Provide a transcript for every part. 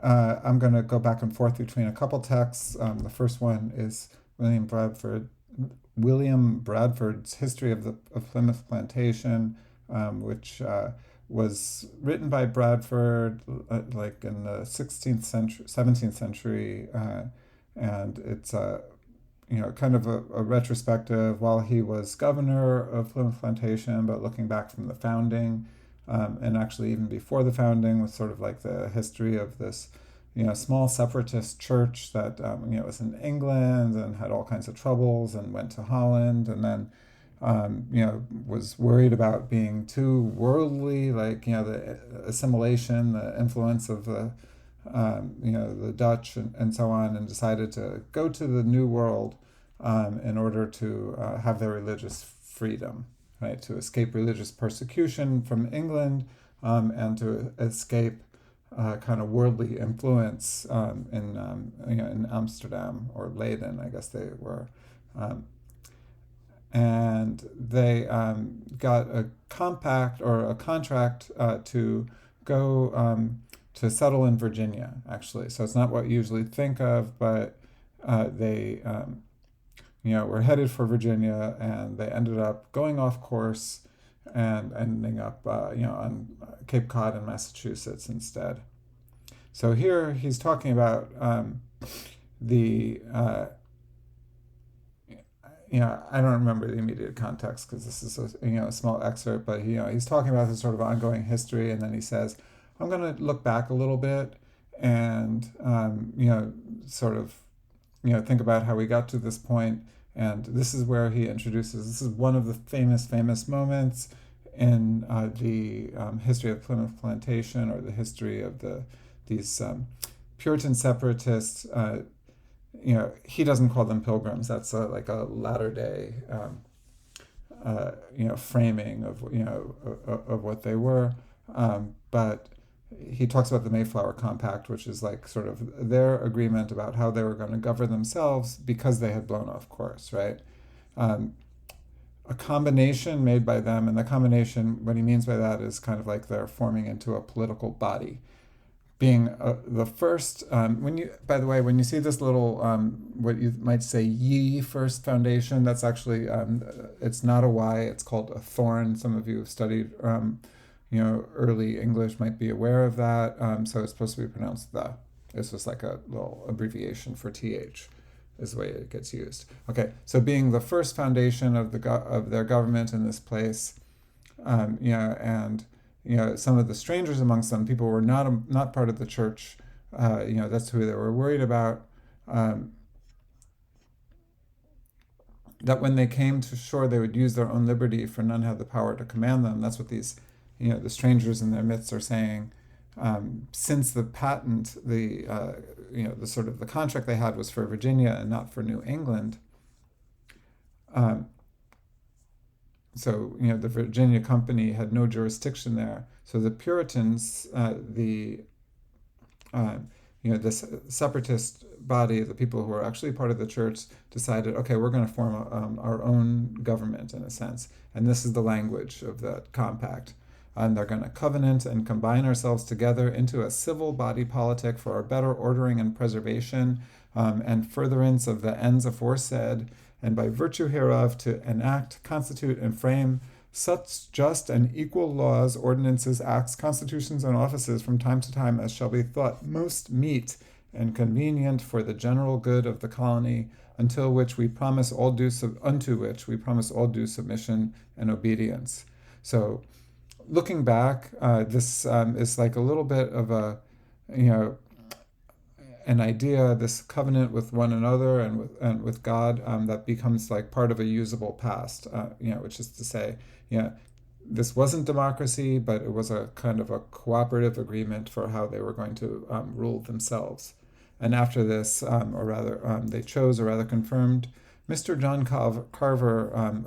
I'm going to go back and forth between a couple texts. The first one is William Bradford, William Bradford's History of Plymouth Plantation, which was written by Bradford like in the 16th century, 17th century, and it's kind of a retrospective while he was governor of Plymouth Plantation, but looking back from the founding, and actually even before the founding was sort of like the history of this, small separatist church that was in England and had all kinds of troubles and went to Holland and then was worried about being too worldly, like the assimilation, the influence of the Dutch and so on, and decided to go to the New World in order to have their religious freedom, right? To escape religious persecution from England and to escape kind of worldly influence in Amsterdam or Leiden, I guess they were. And they got a compact or a contract to go to settle in Virginia, actually. So it's not what you usually think of, but they were headed for Virginia, and they ended up going off course and ending up on Cape Cod in Massachusetts instead. So here he's talking about the I don't remember the immediate context because this is a small excerpt, but he's talking about this sort of ongoing history, and then he says, "I'm going to look back a little bit and sort of think about how we got to this point." And this is where he introduces. This is one of the famous moments in the history of Plymouth Plantation, or the history of these Puritan separatists. He doesn't call them pilgrims. That's like a latter day, framing of what they were. But he talks about the Mayflower Compact, which is like sort of their agreement about how they were going to govern themselves because they had blown off course, right? A combination made by them, and the combination, what he means by that is kind of like they're forming into a political body. Being the first, when you see this little, what you might say, ye first foundation, that's actually, it's not a Y, it's called a thorn. Some of you have studied, early English might be aware of that. So it's supposed to be pronounced the. It's just like a little abbreviation for TH, is the way it gets used. Okay, so being the first foundation of their government in this place, and some of the strangers amongst them, people who were not part of the church, that's who they were worried about. That when they came to shore, they would use their own liberty, for none had the power to command them. That's what these, the strangers in their midst are saying. Since the patent, the sort of the contract they had was for Virginia and not for New England. So, the Virginia Company had no jurisdiction there. So the Puritans, this separatist body, the people who were actually part of the church, decided, okay, we're going to form our own government in a sense. And this is the language of the compact. And they're going to covenant and combine ourselves together into a civil body politic for our better ordering and preservation, and furtherance of the ends aforesaid, and by virtue hereof to enact, constitute, and frame such just and equal laws, ordinances, acts, constitutions, and offices from time to time as shall be thought most meet and convenient for the general good of the colony, unto which we promise all due submission and obedience. So, looking back, this is like a little bit of an idea, this covenant with one another and with God, that becomes like part of a usable past, which is to say, this wasn't democracy, but it was a kind of a cooperative agreement for how they were going to rule themselves. And after this, they chose, or rather confirmed, Mr. John Carver,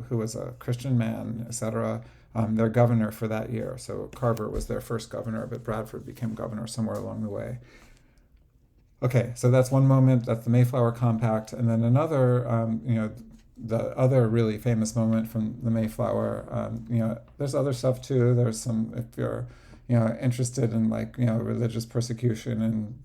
who was a Christian man, etc., their governor for that year. So Carver was their first governor, but Bradford became governor somewhere along the way. Okay, so that's one moment, that's the Mayflower Compact. And then another, the other really famous moment from the Mayflower, there's other stuff too. There's some, if you're interested in like, religious persecution and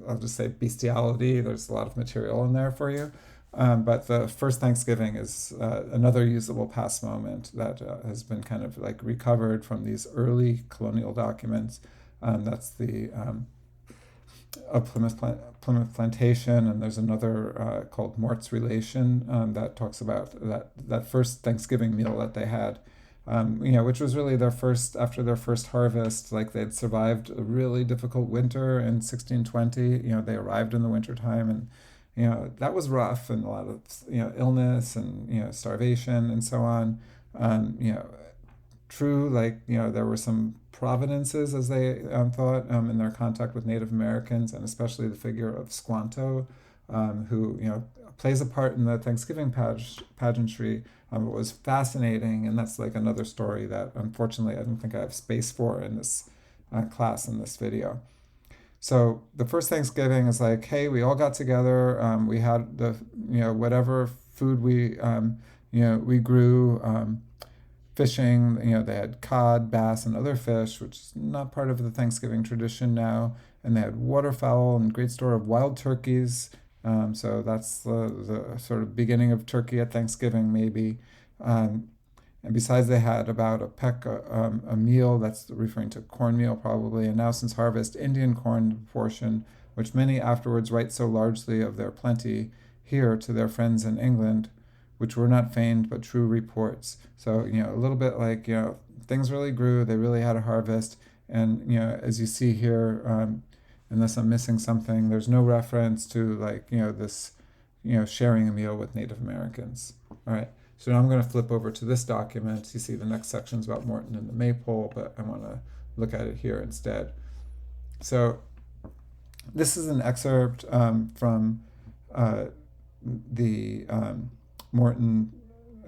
I'll just say bestiality, there's a lot of material in there for you. But the first Thanksgiving is another usable past moment that has been kind of like recovered from these early colonial documents. That's the Plymouth Plantation, and there's another called Mort's Relation that talks about that first Thanksgiving meal that they had, which was really their first after their first harvest. Like they'd survived a really difficult winter in 1620. They arrived in the wintertime, and that was rough, and a lot of illness and starvation and so on. True, like there were some providences, as they thought, in their contact with Native Americans, and especially the figure of Squanto, who plays a part in the Thanksgiving pageantry. It was fascinating, and that's like another story that unfortunately I don't think I have space for in this class in this video. So the first Thanksgiving is like, hey, we all got together. We had the whatever food we grew. Fishing, they had cod, bass, and other fish, which is not part of the Thanksgiving tradition now. And they had waterfowl and great store of wild turkeys. So that's the sort of beginning of turkey at Thanksgiving, maybe. And besides, they had about a peck a meal, that's referring to cornmeal probably, and now since harvest, Indian corn portion, which many afterwards write so largely of their plenty here to their friends in England, which were not feigned but true reports. So, a little bit like, things really grew, they really had a harvest. And, as you see here, unless I'm missing something, there's no reference to like, this, sharing a meal with Native Americans. All right. So now I'm going to flip over to this document. You see the next section's about Morton and the maypole, but I want to look at it here instead. So this is an excerpt from the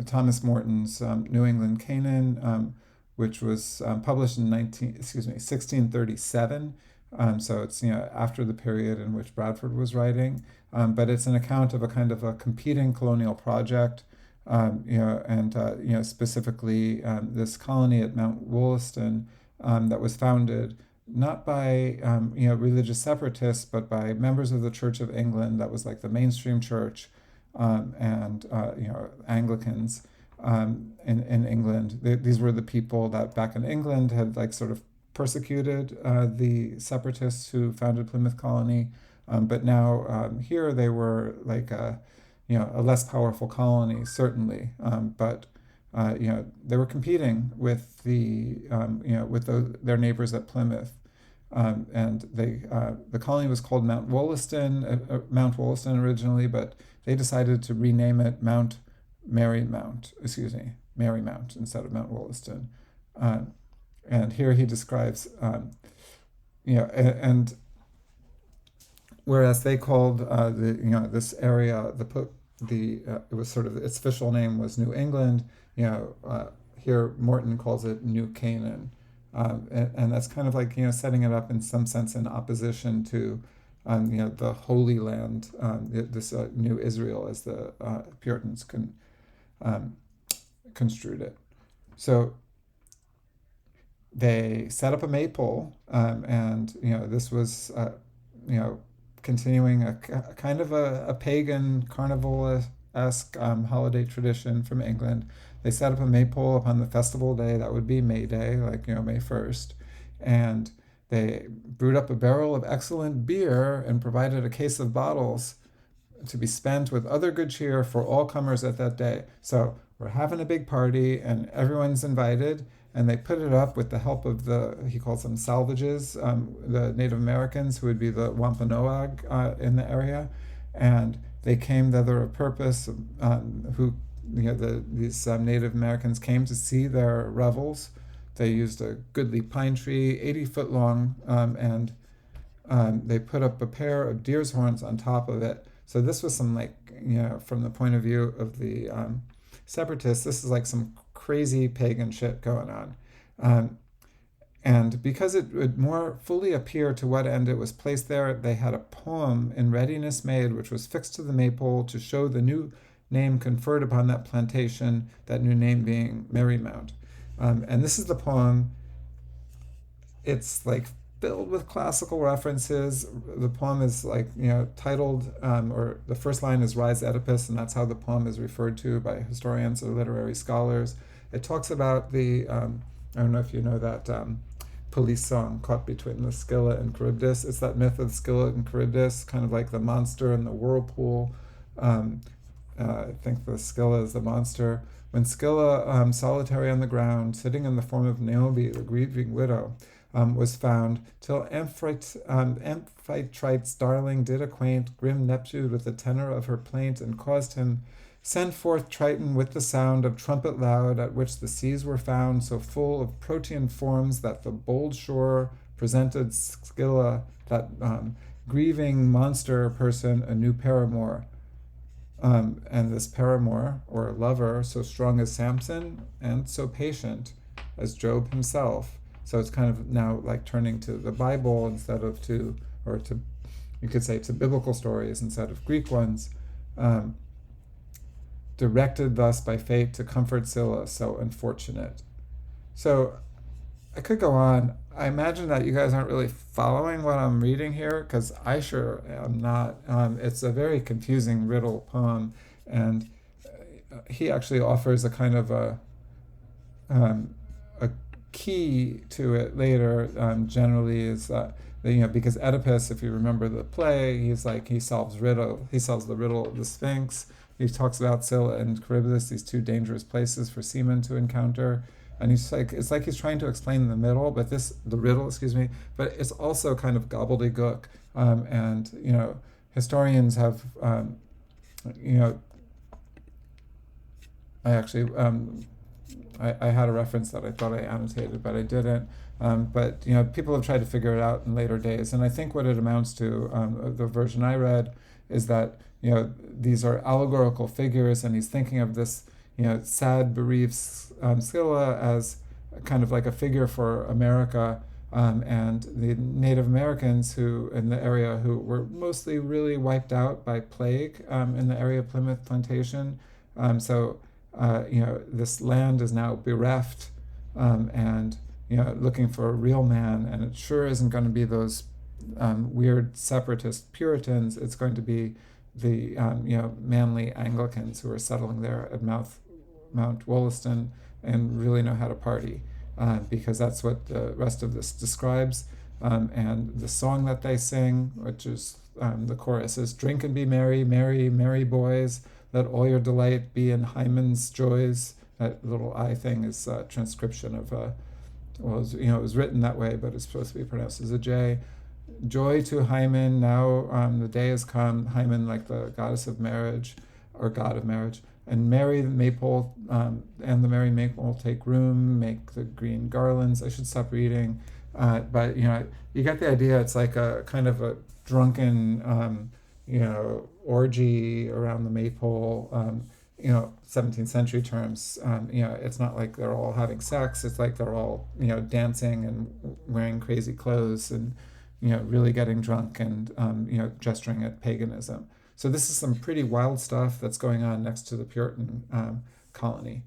Thomas Morton's New England Canaan, which was published in 1637. So it's after the period in which Bradford was writing, but it's an account of a kind of a competing colonial project, and specifically this colony at Mount Wollaston that was founded not by religious separatists, but by members of the Church of England. That was like the mainstream church, and Anglicans in England. These were the people that back in England had like sort of persecuted the separatists who founded Plymouth Colony, but now here they were like a less powerful colony, certainly, but they were competing with their neighbors at Plymouth, and the colony was called Mount Wollaston originally, but they decided to rename it Marymount instead of Mount Wollaston. And here he describes, and whereas they called this area it was sort of its official name was New England. Here Morton calls it New Canaan, and that's kind of like setting it up in some sense in opposition to the Holy Land, this New Israel as the Puritans construed it. So they set up a maypole, and this was continuing a kind of a pagan carnival-esque holiday tradition from England. They set up a maypole upon the festival day, that would be May Day, like May 1st, and they brewed up a barrel of excellent beer and provided a case of bottles to be spent with other good cheer for all comers at that day. So we're having a big party and everyone's invited, and they put it up with the help of he calls them salvages, the Native Americans, who would be the Wampanoag in the area. And they came thither of purpose, these Native Americans came to see their revels. They used a goodly pine tree, 80 foot long, and they put up a pair of deer's horns on top of it. So this was some from the point of view of the separatists, this is like some crazy pagan shit going on. And because it would more fully appear to what end it was placed there, they had a poem in readiness made, which was fixed to the maypole to show the new name conferred upon that plantation, that new name being Marymount. And this is the poem it's like filled with classical references. The poem is like, titled, or the first line is Rise Oedipus, and that's how the poem is referred to by historians or literary scholars. It talks about I don't know if you know that police song, Caught Between the Scylla and Charybdis. It's that myth of Scylla and Charybdis, kind of like the monster in the whirlpool. Um, I think the Scylla is the monster. When Scylla, solitary on the ground, sitting in the form of Niobe, the grieving widow, was found, till Amphitrite's darling did acquaint grim Neptune with the tenor of her plaint, and caused him send forth Triton with the sound of trumpet loud, at which the seas were found so full of protean forms that the bold shore presented Scylla, that grieving monster person, a new paramour. And this paramour, or lover, so strong as Samson and so patient as Job himself. So it's kind of now like turning to the Bible instead of you could say to biblical stories instead of Greek ones. Directed thus by fate to comfort Scylla, so unfortunate. So I could go on. I imagine that you guys aren't really following what I'm reading here, because I sure am not. It's a very confusing riddle poem, and he actually offers a kind of a key to it later. Generally, is because Oedipus, if you remember the play, he solves the riddle of the Sphinx. He talks about Scylla and Charybdis, these two dangerous places for seamen to encounter. And it's like he's trying to explain the riddle, but it's also kind of gobbledygook. And historians have, I actually, I had a reference that I thought I annotated, but I didn't. But people have tried to figure it out in later days, and I think what it amounts to, the version I read, is that these are allegorical figures, and he's thinking of this sad, bereaved Scylla as kind of like a figure for America, and the Native Americans who in the area who were mostly really wiped out by plague in the area of Plymouth Plantation. So this land is now bereft, and looking for a real man, and it sure isn't going to be those weird separatist Puritans. It's going to be the manly Anglicans who are settling there at Mount Wollaston and really know how to party, because that's what the rest of this describes. And the song that they sing, which is the chorus, is "Drink and be merry, merry, merry boys. Let all your delight be in Hymen's joys." That little I thing is a transcription of it was written that way, but it's supposed to be pronounced as a J. Joy to Hymen, now the day has come. Hymen, like the goddess of marriage, or god of marriage. And Mary the Maypole, and the Merry Maypole take room, make the green garlands. I should stop reading, but you get the idea. It's like a kind of a drunken, orgy around the Maypole. 17th century terms. It's not like they're all having sex. It's like they're all dancing and wearing crazy clothes and really getting drunk and gesturing at paganism. So this is some pretty wild stuff that's going on next to the Puritan colony.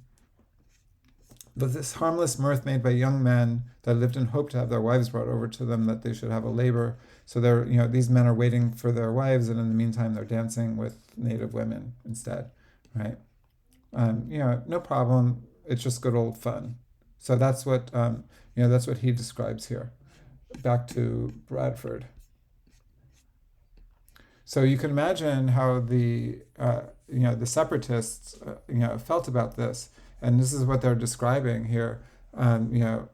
But this harmless mirth made by young men that lived in hope to have their wives brought over to them, that they should have a labor. So these men are waiting for their wives, and in the meantime they're dancing with native women instead, right? No problem. It's just good old fun. So that's what that's what he describes here. Back to Bradford. So you can imagine how the separatists felt about this, and this is what they're describing here. So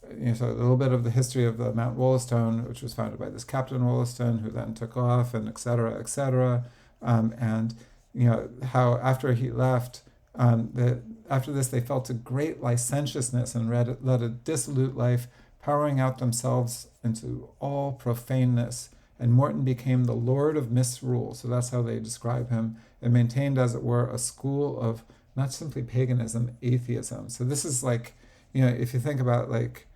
a little bit of the history of the Mount Wollaston, which was founded by this Captain Wollaston, who then took off, and et cetera, et cetera. And how after he left, after this they felt a great licentiousness and led a dissolute life, powering out themselves into all profaneness. And Morton became the Lord of Misrule. So that's how they describe him, and maintained, as it were, a school of not simply paganism, atheism. So this is like, if you think about like,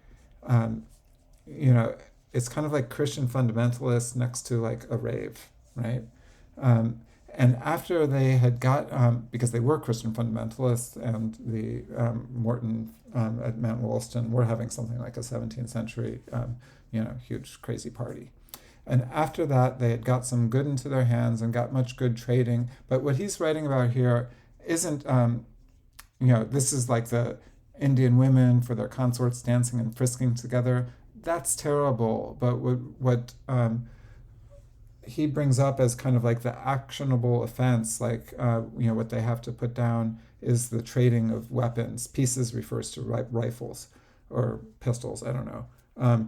it's kind of like Christian fundamentalists next to like a rave, right? And after they had got, because they were Christian fundamentalists, and the Morton at Mount Wollaston were having something like a 17th century, huge crazy party. And after that, they had got some good into their hands and got much good trading. But what he's writing about here isn't, this is like the Indian women for their consorts dancing and frisking together. That's terrible. But what he brings up as kind of like the actionable offense, like, what they have to put down is the trading of weapons. Pieces refers to rifles or pistols, I don't know.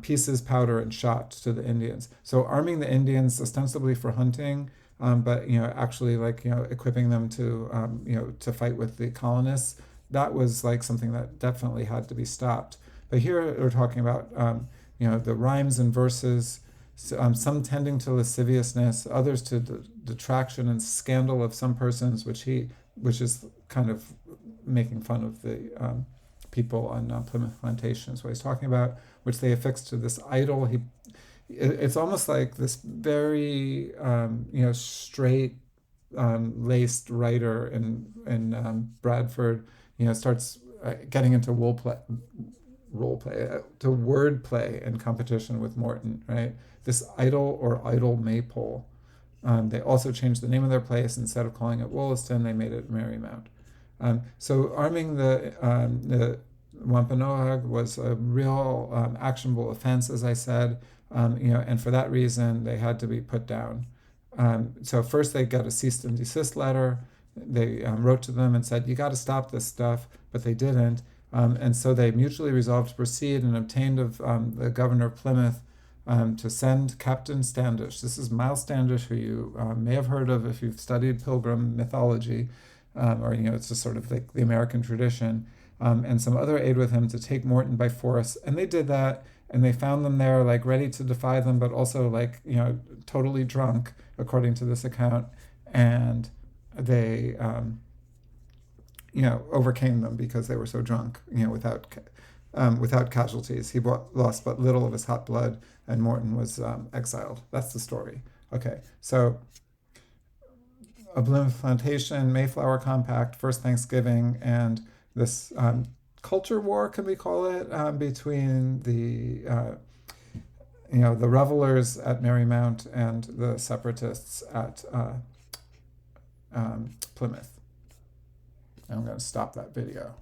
Pieces, powder, and shot to the Indians. So arming the Indians ostensibly for hunting, but actually like equipping them to fight with the colonists. That was like something that definitely had to be stopped. But here we're talking about the rhymes and verses, some tending to lasciviousness, others to detraction and scandal of some persons, which is kind of making fun of the people on Plymouth Plantation is what he's talking about, which they affixed to this idol. It's almost like this very straight laced writer in Bradford starts getting into role play to word play in competition with Morton, right? This idol or idol maypole. They also changed the name of their place. Instead of calling it Wollaston, they made it Marymount. So arming the Wampanoag was a real actionable offense, as I said, and for that reason they had to be put down. So first they got a cease and desist letter. They wrote to them and said, you got to stop this stuff, but they didn't. And so they mutually resolved to proceed and obtained of the governor of Plymouth to send Captain Standish. This is Miles Standish, who you may have heard of if you've studied Pilgrim mythology, or it's just sort of like the American tradition, and some other aid with him to take Morton by force. And they did that, and they found them there, like ready to defy them, but also like totally drunk, according to this account, and they overcame them because they were so drunk, without casualties. He lost but little of his hot blood, and Morton was exiled. That's the story. Okay, so a Plymouth Plantation, Mayflower Compact, First Thanksgiving, and this culture war, can we call it, between the revelers at Marymount and the separatists at Plymouth. I'm going to stop that video.